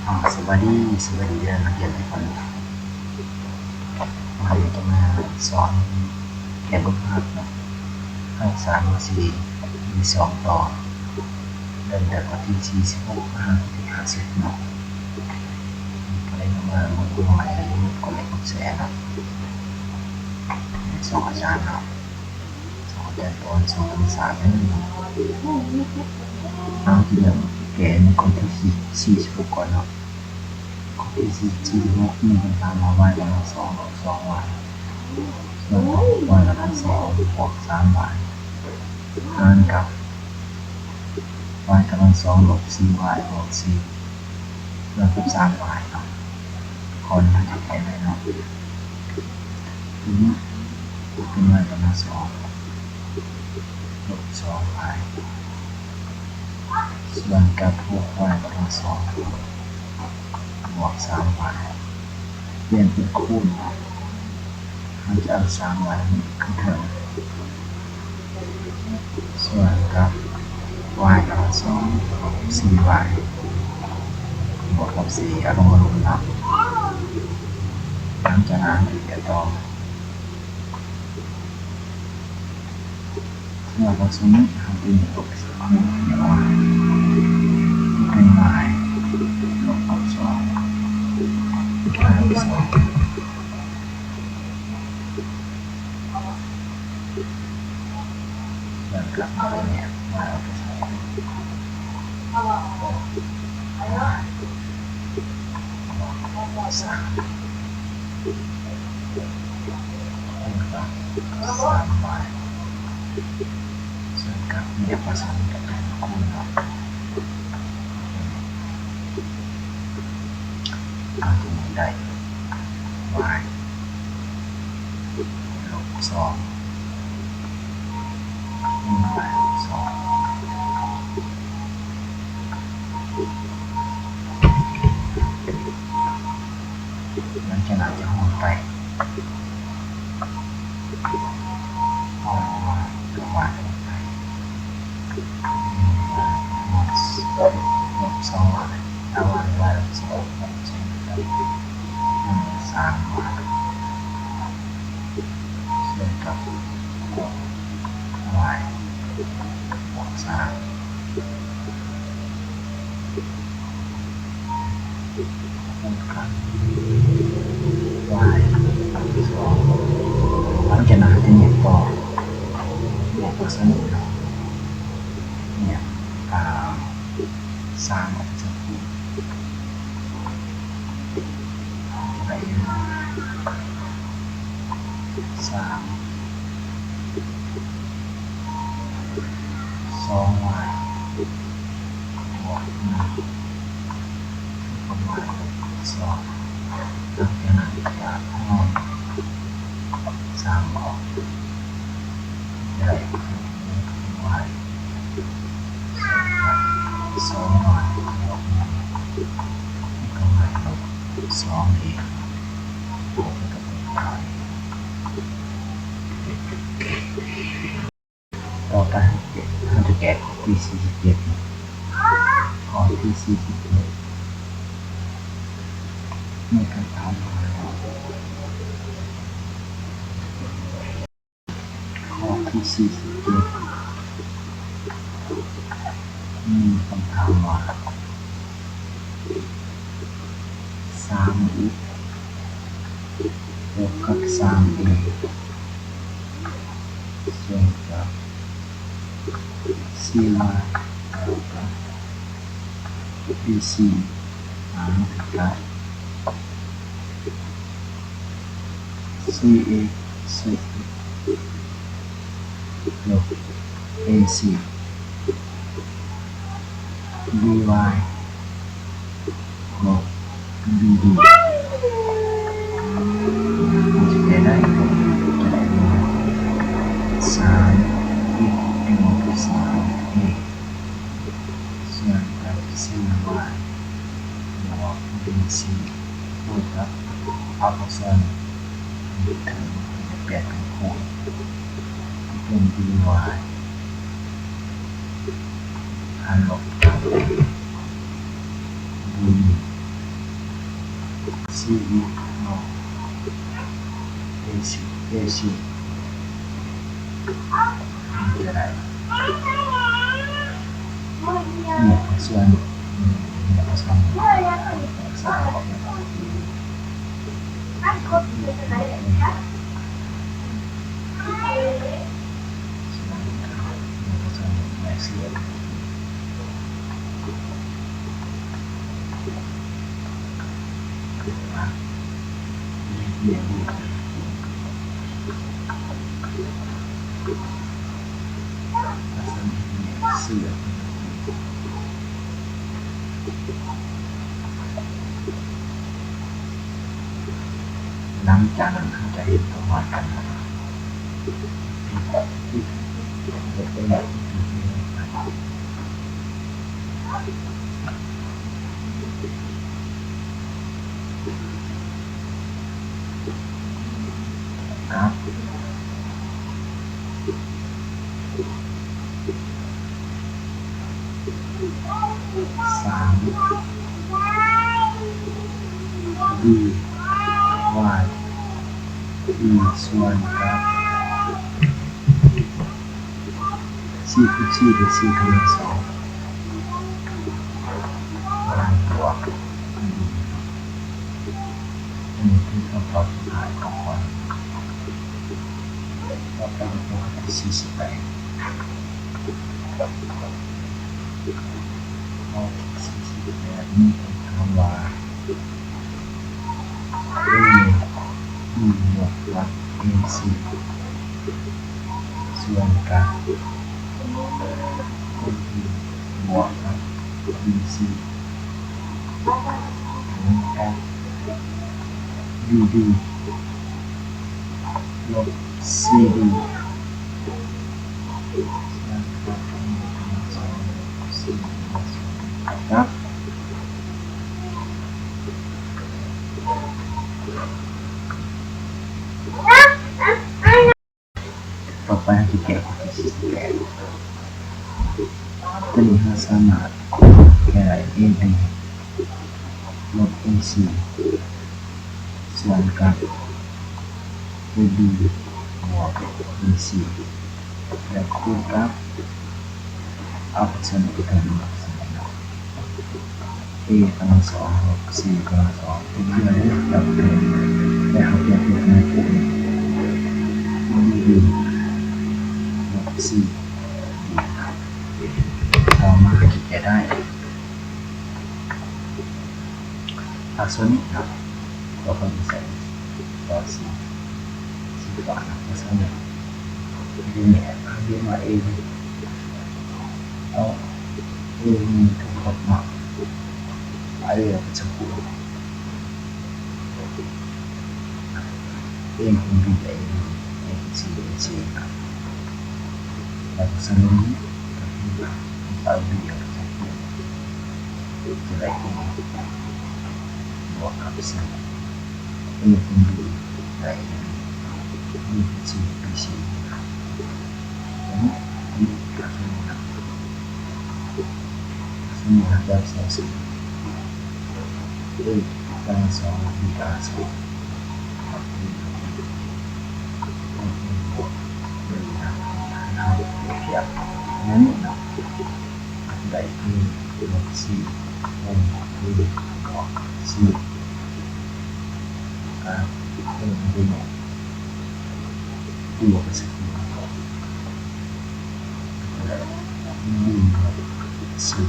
สวัสดีเดือนนักเรียนทุกคนวันนี้จะมาสอนแก้รูปภาพนะให้3 4มี2ต่อเริ่มจากวันที่46มาที่50เนาะก็เลยมาดูใหม่เลยก็เลยกดแชร์เนาะสองอาจารย์เนาะสองอาจารย์ตอน2 3นี่เอาที่เดิมแก้ในคนที่46ก่อนเนาะ46มีคำถามมาว่าจะมา2 วันส่วนวันละ2บวก3 วันหารกับy กำลัง2ลบ 4y บวก4ส่วน13y เนาะคนมันจะแก้ได้เนาะทีนี้เป็น y กำลัง2ลบ 2y ส่วนกับพวก y กำลัง2บวก 3y เปลี่ยนเป็นคูณมันจะเอา3y ขึ้นเทิงส่วนกับ y กำลัง2ลบ 4y บวกกับ4เอาลงมาลงนับหลังจากนั้นเดี๋ยวต่อเมื่อเราสมมติทำเป็นลบ2เดี๋ยวเป็น y ลบกับ2y ลบ2แล้วกลับมาเนี่ยมาเอาไปใส่3ใบส่วนกับเดี๋ยวผสมกับเป็นคูณเนาะเอาตรงนี้ได้ y ลบ2y ลบ2หลังจากนั้นจะหมุนไปเอาตัววางลงไปลบ2y เอาวางลบ2ลบ23y ส่วนกับ y บวก3คูณกับ y 2หลังจากนั้นจะแยกต่อแยกตัวสมุดเนี่ย3ออกจากคูณได้3 2y บวก1กับ y ลบ2หลังจากนั้นจะห้อง3ออกได้ y 2y ลบ1กับ y ลบ2เองบวกกับ y ต่อไปเราจะแก้ข้อที่47ข้อที่47มีคำถามมาข้อที่47มีคำถามว่า3x บวกกับ 3a ส่วนกับ 4y แล้วก็ bc หารกับ 4a ลบ ac by ลบ bd มันจะได้จะได้3x บวกกับ 3a ส่วนกับ 4y บวก bc คูณกับเอาผสมถึงจะเปลี่ยนเป็นคูณเป็น by หารลบกับ b CE เนาะ AC จะได้เนี่ยส่วนเนี่ยส่วนสามของหลังจากนั้นเขาจะเห็นตัววัดกันเป็นแบบครับ3 D Y E ส่วนกับC คือ C หรือ C กำลังสองกำลังบวกอันนี้คือคำตอบสุดท้ายของข้อต่อไปเป็นข้อที่48ข้อที่48นี่เป็นคำว่าบวกกับ AC ส่วนกับบวกกับ BC เหมือนกับ UD ลบ CD ครับต่อไปเราจะแก้ข้อที่48ตัวนี้เราสามารถแก้ได้ NA ลบ NC ส่วนกับ AB บวก BC และคูณกับเอาเปอร์เซ็นต์ไปทำลบA กำลังสองลบ C กำลังสองเป็นเรื่องแบบเดิมแต่เขาเปลี่ยนเป็นในกลุ่มAB ลบ C เรามาแก้ได้ส่วนนี้ครับเราควรใส่ต่อ C ก่อนนะเพราะฉะนั้นดูเนี่ยดูมาเองเอาเองถูกกฎหมายอะไรก็จะพูดเองคุณดูเองซีนะแต่เพราะฉะนั้นก็คือเอาดูอย่างจะพูดจะได้เองบอกกับสิ่งเองคุณดูได้นี่จีพีซีนี่ก็คือนะซึ่งเราจะใช้สิ่งที่การสอนวิธีการสอนเราเทียบนั้นนะได้คือลบซีลบคือบวกซีดูเนี่ยบวกกับสิ่งซึ่ง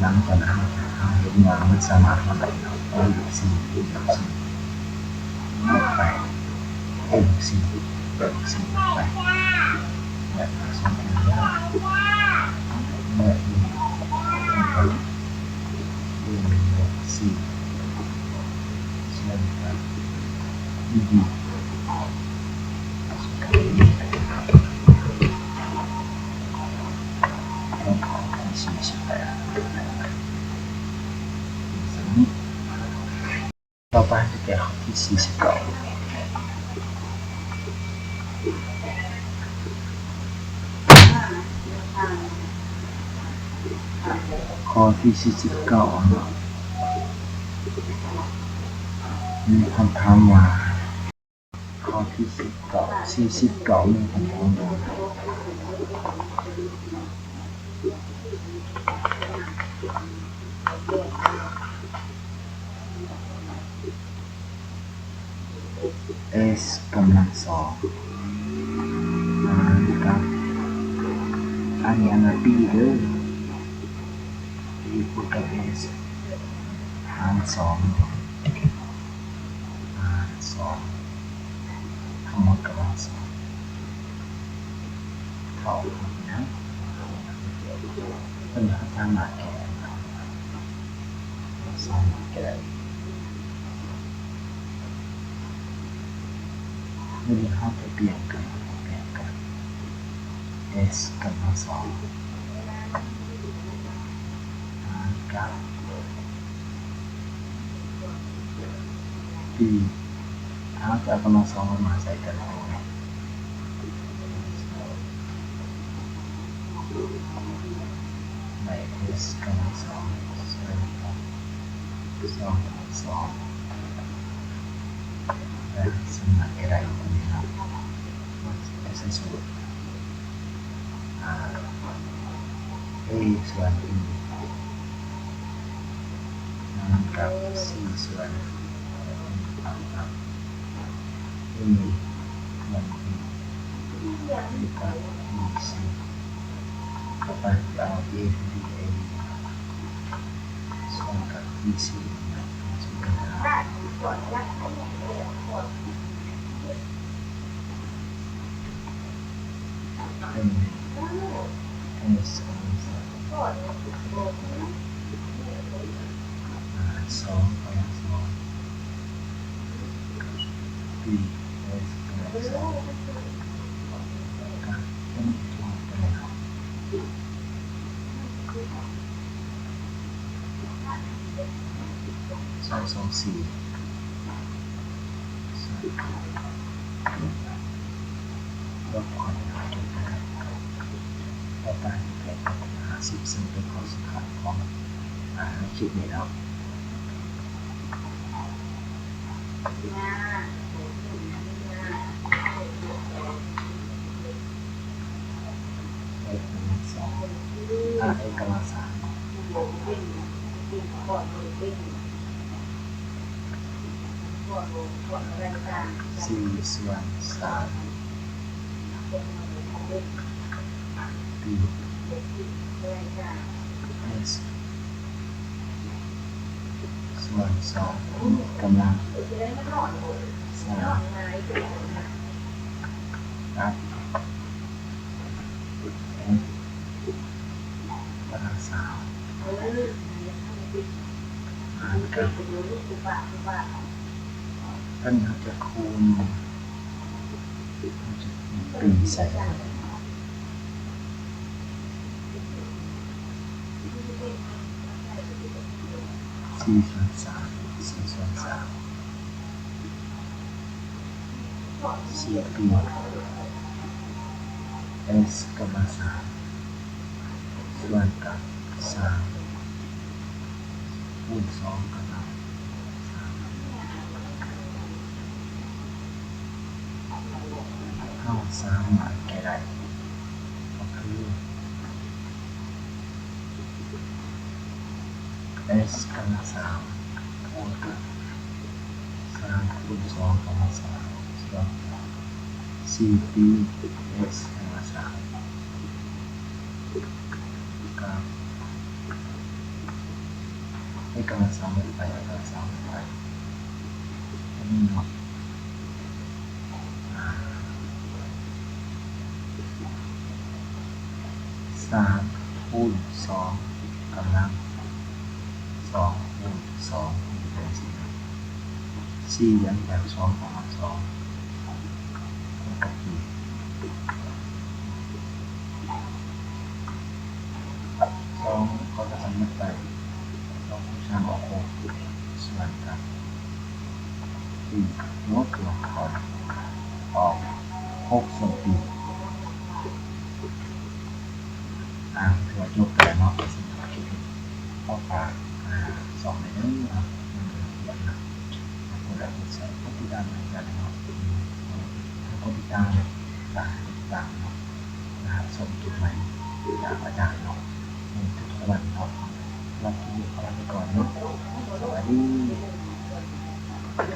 หลังจากนั้นเราเห็นว่ามันสามารถทำได้เราดูสิ่งที่เราสิ่งไปสิ่งไปแบบสิ่งที่เราแบบนี้สิ่งเช่นกันดีต่อไปจะแก้ข้อที่49ข้อที่49 มีคำถามว่าข้อที่49มีคำถามว่าs กำลังสองหารกับอันนี้อันนั้น b เด้อ b คูณกับ s หารสองทั้งหมดกำลังสองเท่ากันนะเป็นหาทางมาแก่สองมาแก่ไม่ได้เข้าไปเปลี่ยนกันs กำลังสองหารกับ b ถ้าจะเอากำลังสองมาใส่กันใน s กำลังสองใส่กับ2กำลังสองและสมการอะไรตรงนี้ครับมันเป็นสูตรa ส่วน e หารกับ c ส่วน กับ a ส่วน e กับ c ต่อไปจะเอา a เป็น a ส่วนกับ c ส่วนกับเป็น s กำลังสอง2กำลังสอง b s กำลังสองกับเป็นตัวไปแล้ว224ลบความยาวจนนะครับต่อไปเป็น50ซึ่งเป็นข้อสุดท้ายของคลิปนี้แล้วเอกกำลังสองเอกกำลังสาม4ส่วน3 b s ส่วน2กำลัง3ครับn กำลัง3หารกับต้นเราจะคูณปีใส่4ส่วน3 4ส่วน3 4b s กำลัง3ส่วนกับ3คูณ2กำลัง3สามารถแก้ได้ก็คือ s กำลัง3คูณกับ3คูณ2กำลัง3ส่วน 4b s กำลัง3กับกำลัง3ลงไปกำลัง3ลงไปอันนี้เนาะ3คูณ2กำลัง2คูณ2เป็น4ยังแบบ2กำลัง2กับ2ก็จะทำไม่ไป2คูณ3ออก6ส่วนกับ4ลบลงก่อนออก6ส่วน4ถือว่าจบไปแล้วเนาะสำหรับคลิปนี้ก็ฝาก2ในนี้นะผู้ใด กับใช้กดติดตามเหมือนกันเนาะถ้ากดติดตามฝากติดตามเนาะนะครับชมคลิปใหม่จากอาจารย์เนาะในทุกๆวันเนาะรับคลิปนี้เอาไว้ก่อนเนาะสวัสดี